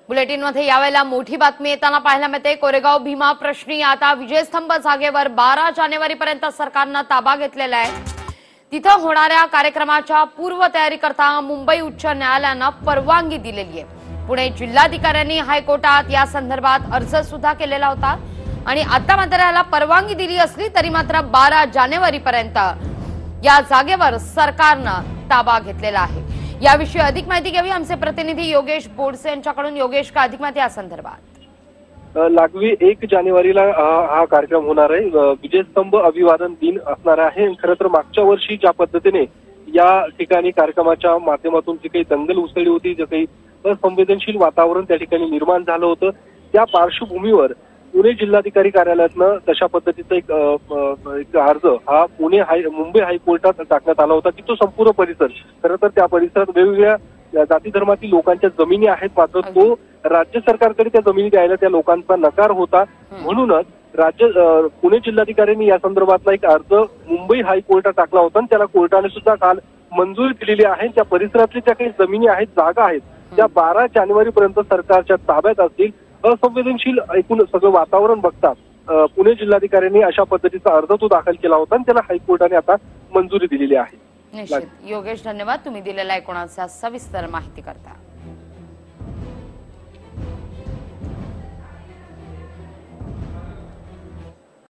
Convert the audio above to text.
बुलेटिनमध्ये यावेळेला मोठी बातमी येताना पाहायला मिळते। कोरेगाव भीमा प्रश्नी आता विजयस्तंभ जागेवर 12 जानेवारीपर्यंत सरकारने ताबा घेतलेला आहे। तिथं होणाऱ्या कार्यक्रमाच्या पूर्वतयारी करता मुंबई उच्च न्यायालयाने परवानगी दिलेली आहे। पुणे जिल्हाधिकाऱ्यांनी हायकोर्टात या संदर्भात अर्ज सुद्धा केलेला होता आणि आता मात्र याला परवानगी दिली असली तरी मात्र 12 जानेवारीपर्यंत या जागेवर सरकारने ताबा घेतलेला आहे। याविषयी अधिक माहिती घ्यावी आमचे प्रतिनिधी योगेश बोडसे यांच्याकडून। योगेश, का अधिक माहिती या संदर्भात? लागवी 1 जानेवारीला हा कार्यक्रम होणार आहे। विजयस्तंभ अभिवादन दिन असणार आहे। खरं तर मागच्या वर्षी ज्या पद्धतीने या ठिकाणी कार्यक्रमाच्या माध्यमातून जी काही दंगल उसळली होती, जे काही असंवेदनशील वातावरण त्या ठिकाणी निर्माण झालं होतं, त्या पार्श्वभूमीवर पुणे जिल्हाधिकारी कार्यालयातनं तशा पद्धतीचा एक अर्ज हा मुंबई हायकोर्टात टाकण्यात आला होता की तो संपूर्ण परिसर, खरं तर त्या परिसरात वेगवेगळ्या जाती धर्मातील लोकांच्या जमिनी आहेत, मात्र तो राज्य सरकारकडे त्या जमिनी द्यायला त्या लोकांचा नकार होता। म्हणूनच पुणे जिल्हाधिकाऱ्यांनी या संदर्भातला एक अर्ज मुंबई हायकोर्टात टाकला होता आणि त्याला कोर्टाने सुद्धा काल मंजुरी दिलेली आहे। त्या परिसरातल्या ज्या काही जमिनी आहेत, जागा आहेत, त्या 12 जानेवारीपर्यंत सरकारच्या ताब्यात असतील। असंवेदनशील एकूण सगळं वातावरण बघता पुणे जिल्हाधिकाऱ्यांनी अशा पद्धतीचा अर्ज तो दाखल केला होता आणि त्याला हायकोर्टाने आता मंजुरी दिलेली आहे। निश्चित योगेश, धन्यवाद तुम्ही दिलेल्या एकूणाचा सविस्तर माहिती करता।